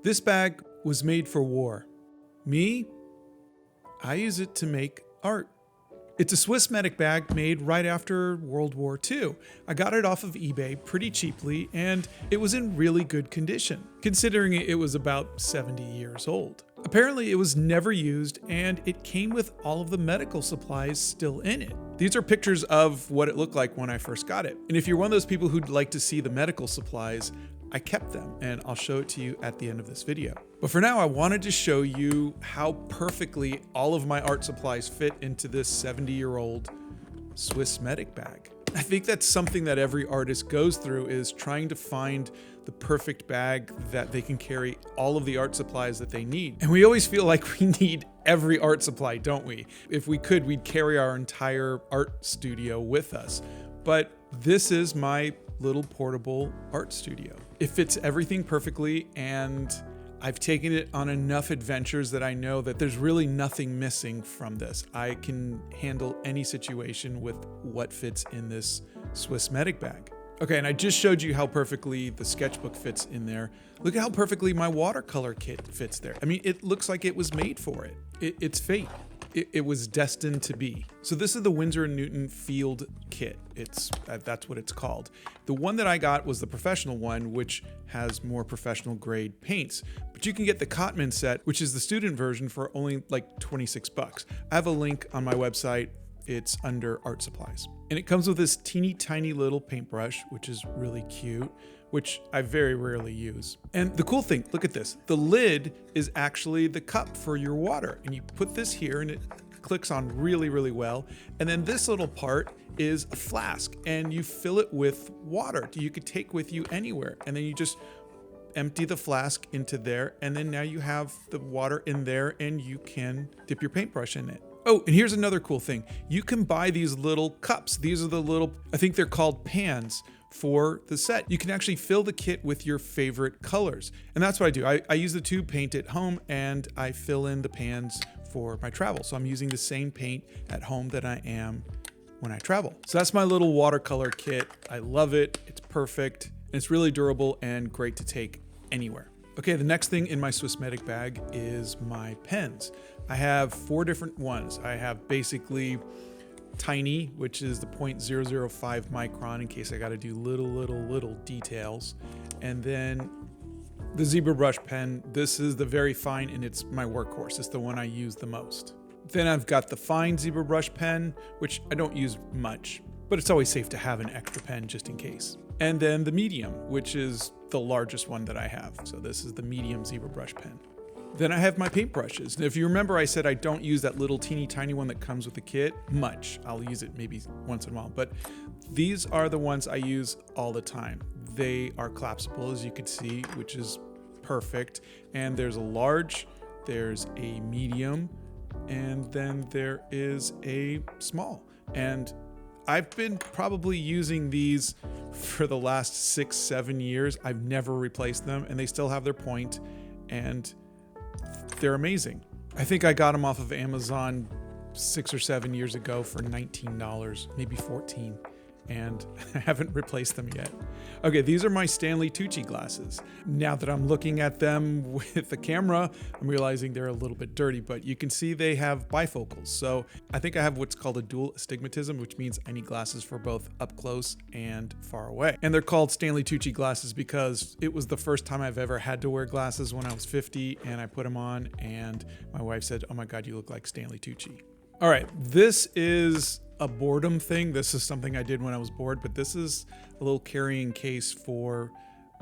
This bag was made for war. Me, I use it to make art. It's a Swiss medic bag made right after World War II. I got it off of eBay pretty cheaply, and it was in really good condition, considering it was about 70 years old. Apparently, it was never used, and it came with all of the medical supplies still in it. These are pictures of what it looked like when I first got it. And if you're one of those people who'd like to see the medical supplies, I kept them, and I'll show it to you at the end of this video. But for now, I wanted to show you how perfectly all of my art supplies fit into this 70-year-old Swiss medic bag. I think that's something that every artist goes through, is trying to find the perfect bag that they can carry all of the art supplies that they need. And we always feel like we need every art supply, don't we? If we could, we'd carry our entire art studio with us. But this is my little portable art studio. It fits everything perfectly, and I've taken it on enough adventures that I know that there's really nothing missing from this. I can handle any situation with what fits in this Swiss medic bag. Okay, and I just showed you how perfectly the sketchbook fits in there. Look at how perfectly my watercolor kit fits there. I mean, it looks like it was made for it. It's fate. It was destined to be. So this is the Winsor & Newton Field Kit. That's what it's called. The one that I got was the professional one, which has more professional grade paints. But you can get the Cotman set, which is the student version, for only like 26 bucks. I have a link on my website. It's under art supplies. And it comes with this teeny tiny little paintbrush, which is really cute, which I very rarely use. And the cool thing, look at this. The lid is actually the cup for your water. And you put this here and it clicks on really, really well. And then this little part is a flask, and you fill it with water you could take with you anywhere. And then you just empty the flask into there. And then now you have the water in there and you can dip your paintbrush in it. Oh, and here's another cool thing. You can buy these little cups. These are the little, I think they're called pans for the set. You can actually fill the kit with your favorite colors. And that's what I do. I use the tube paint at home, and I fill in the pans for my travel. So I'm using the same paint at home that I am when I travel. So that's my little watercolor kit. I love it. It's perfect. It's really durable and great to take anywhere. Okay, the next thing in my Swiss medic bag is my pens. I have 4 different ones. I have basically tiny, which is the 0.005 micron in case I got to do little details. And then the zebra brush pen. This is the very fine, and it's my workhorse. It's the one I use the most. Then I've got the fine zebra brush pen, which I don't use much, but it's always safe to have an extra pen just in case. And then the medium, which is the largest one that I have. So this is the medium zebra brush pen. Then I have my paintbrushes. And if you remember, I said I don't use that little teeny tiny one that comes with the kit much. I'll use it maybe once in a while, but these are the ones I use all the time. They are collapsible, as you can see, which is perfect. And there's a large, there's a medium, and then there is a small. And I've been probably using these for the last 6-7 years. I've never replaced them, and they still have their point, and they're amazing. I think I got them off of Amazon 6 or 7 years ago for $19, maybe $14, and I haven't replaced them yet. Okay, these are my Stanley Tucci glasses. Now that I'm looking at them with the camera, I'm realizing they're a little bit dirty, but you can see they have bifocals. So I think I have what's called a dual astigmatism, which means I need glasses for both up close and far away. And they're called Stanley Tucci glasses because it was the first time I've ever had to wear glasses when I was 50, and I put them on, and my wife said, "Oh my God, you look like Stanley Tucci." All right, this is a boredom thing. This is something I did when I was bored, but this is a little carrying case for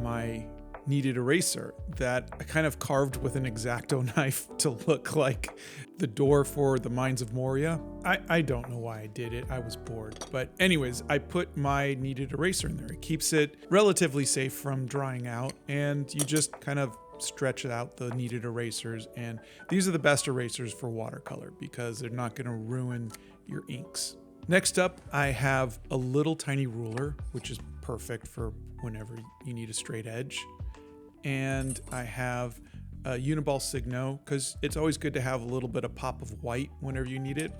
my kneaded eraser that I kind of carved with an X-Acto knife to look like the door for the Mines of Moria. I don't know why I did it. I was bored. But anyways, I put my kneaded eraser in there. It keeps it relatively safe from drying out, and you just kind of stretch out the kneaded erasers. And these are the best erasers for watercolor because they're not going to ruin your inks. Next up, I have a little tiny ruler, which is perfect for whenever you need a straight edge. And I have a Uniball Signo because it's always good to have a little bit of pop of white whenever you need it.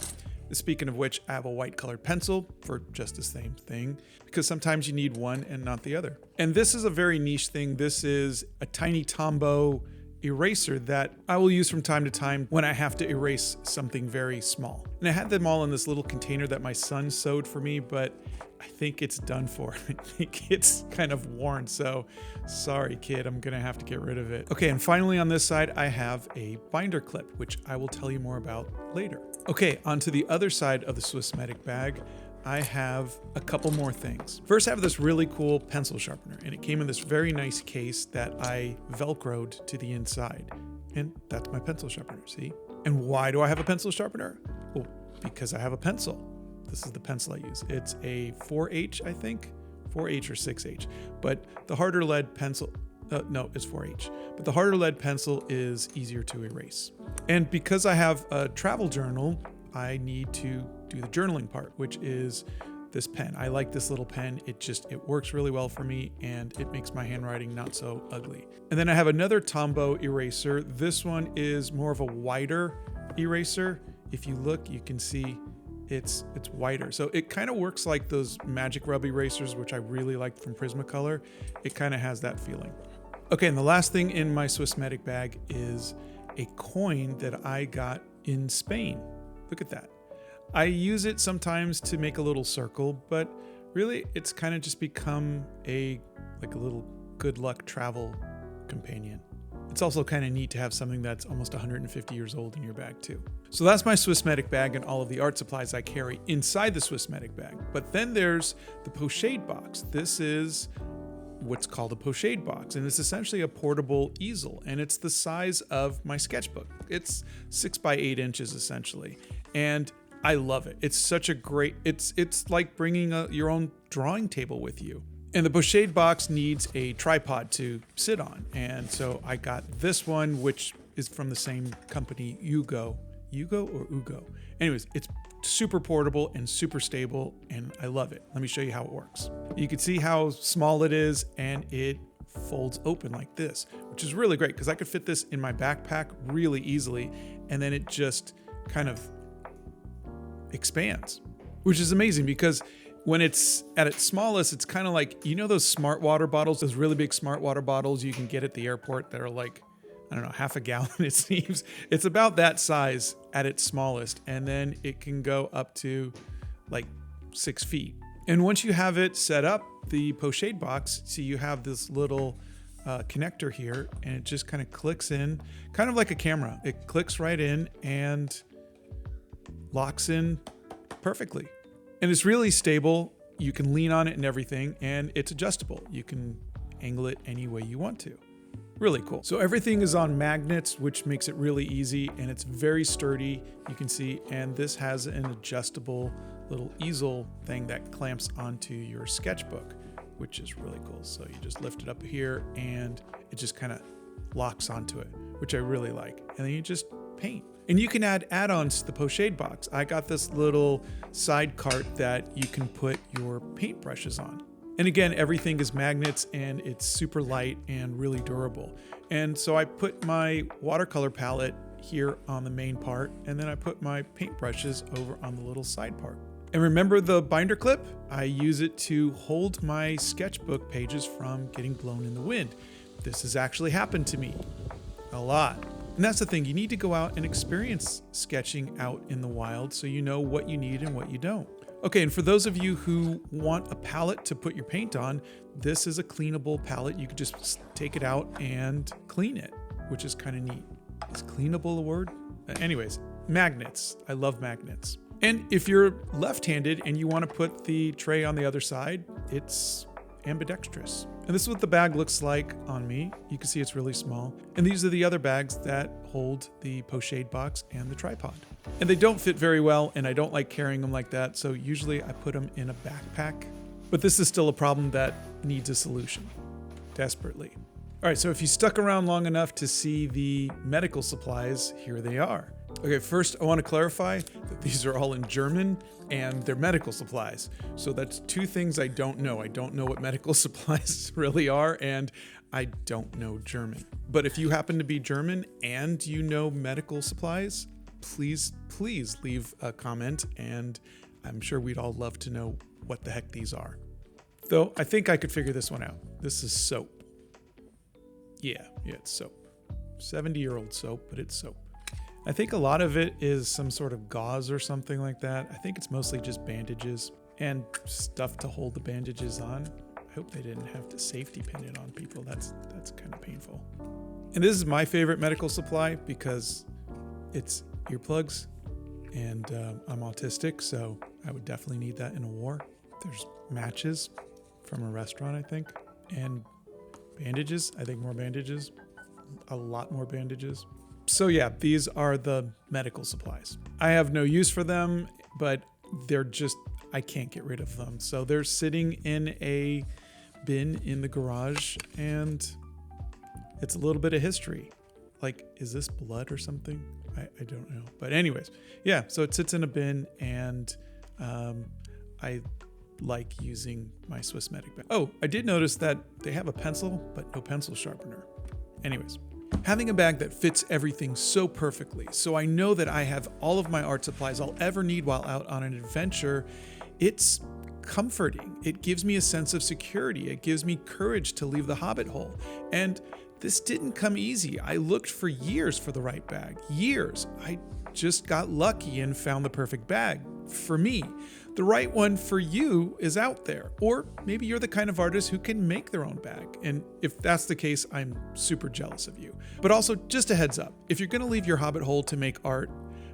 Speaking of which, I have a white colored pencil for just the same thing because sometimes you need one and not the other. And this is a very niche thing. This is a tiny Tombow eraser that I will use from time to time when I have to erase something very small. And I had them all in this little container that my son sewed for me, but I think it's done for. I think it's kind of worn, so sorry kid, I'm gonna have to get rid of it. Okay, and finally on this side, I have a binder clip, which I will tell you more about later. Okay, onto the other side of the Swissmatic bag, I have a couple more things. First, I have this really cool pencil sharpener, and it came in this very nice case that I Velcroed to the inside. And that's my pencil sharpener, see? And why do I have a pencil sharpener? Well, because I have a pencil. This is the pencil I use. It's a 4H, I think, 4H or 6H. But the harder lead pencil, no, it's 4H. But the harder lead pencil is easier to erase. And because I have a travel journal, I need to do the journaling part, which is this pen. I like this little pen. It works really well for me, and it makes my handwriting not so ugly. And then I have another Tombow eraser. This one is more of a wider eraser. If you look, you can see it's wider. So it kind of works like those Magic Rub erasers, which I really liked from Prismacolor. It kind of has that feeling. Okay, and the last thing in my Swissmatic bag is a coin that I got in Spain. Look at that. I use it sometimes to make a little circle, but really it's kind of just become like a little good luck travel companion. It's also kind of neat to have something that's almost 150 years old in your bag too. So that's my Swissmatic bag and all of the art supplies I carry inside the Swissmatic bag. But then there's the pochade box. This is what's called a pochade box, and it's essentially a portable easel, and it's the size of my sketchbook. It's 6 by 8 inches essentially, and I love it. It's such a great, it's like bringing your own drawing table with you. And the pochade box needs a tripod to sit on, and so I got this one, which is from the same company, Ugo or Ugo. Anyways, it's super portable and super stable, and I love it. Let me show you how it works. You can see how small it is, and it folds open like this, which is really great because I could fit this in my backpack really easily, and then it just kind of expands, which is amazing because when it's at its smallest, it's kind of like, you know, those smart water bottles, those really big smart water bottles you can get at the airport that are like, I don't know, half a gallon, it seems. It's about that size at its smallest, and then it can go up to like 6 feet. And once you have it set up, the pochade box, see, you have this little connector here, and it just kind of clicks in, kind of like a camera. It clicks right in and locks in perfectly. And it's really stable. You can lean on it and everything, and it's adjustable. You can angle it any way you want to. Really cool. So everything is on magnets, which makes it really easy, and it's very sturdy, you can see, and this has an adjustable little easel thing that clamps onto your sketchbook, which is really cool. So you just lift it up here and it just kind of locks onto it, which I really like. And then you just paint. And you can add add-ons to the pochade box. I got this little side cart that you can put your paintbrushes on. And again, everything is magnets, and it's super light and really durable. And so I put my watercolor palette here on the main part, and then I put my paintbrushes over on the little side part. And remember the binder clip? I use it to hold my sketchbook pages from getting blown in the wind. This has actually happened to me a lot. And that's the thing, you need to go out and experience sketching out in the wild so you know what you need and what you don't. Okay, and for those of you who want a palette to put your paint on, this is a cleanable palette. You could just take it out and clean it, which is kind of neat. Is cleanable a word? Anyways, magnets. I love magnets. And if you're left-handed and you want to put the tray on the other side, it's ambidextrous. And this is what the bag looks like on me. You can see it's really small. And these are the other bags that hold the pochade box and the tripod. And they don't fit very well, and I don't like carrying them like that, so usually I put them in a backpack. But this is still a problem that needs a solution, desperately. All right, so if you stuck around long enough to see the medical supplies, here they are. Okay, first I want to clarify that these are all in German and they're medical supplies. So that's two things I don't know. I don't know what medical supplies really are, and I don't know German. But if you happen to be German and you know medical supplies, please leave a comment, and I'm sure we'd all love to know what the heck these are. Though I think I could figure this one out. This is soap. Yeah, it's soap. 70-year-old soap, but it's soap. I think a lot of it is some sort of gauze or something like that. I think it's mostly just bandages and stuff to hold the bandages on. I hope they didn't have to safety pin it on people. That's kind of painful. And this is my favorite medical supply because it's earplugs, and I'm autistic, so I would definitely need that in a war. There's matches from a restaurant, I think, and bandages. I think more bandages, a lot more bandages. So yeah, these are the medical supplies. I have no use for them, but I can't get rid of them. So they're sitting in a bin in the garage, and it's a little bit of history. Like, is this blood or something? I don't know. But anyways, yeah, so it sits in a bin, and I like using my Swiss Medic bag. Oh, I did notice that they have a pencil, but no pencil sharpener. Anyways, having a bag that fits everything so perfectly, so I know that I have all of my art supplies I'll ever need while out on an adventure, it's comforting. It gives me a sense of security. It gives me courage to leave the Hobbit hole. And this didn't come easy. I looked for years for the right bag. Years. I just got lucky and found the perfect bag for me. The right one for you is out there. Or maybe you're the kind of artist who can make their own bag. And if that's the case, I'm super jealous of you. But also, just a heads up, if you're gonna leave your Hobbit hole to make art,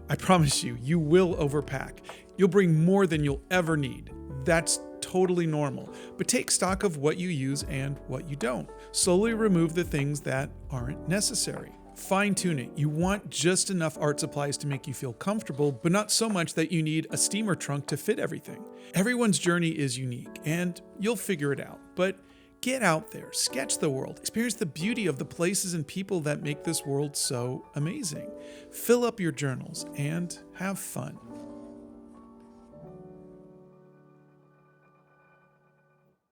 I promise you will overpack. You'll bring more than you'll ever need. That's totally normal, but take stock of what you use and what you don't. Slowly remove the things that aren't necessary. Fine tune it. You want just enough art supplies to make you feel comfortable, but not so much that you need a steamer trunk to fit everything. Everyone's journey is unique, and you'll figure it out. But get out there, sketch the world, experience the beauty of the places and people that make this world so amazing. Fill up your journals and have fun.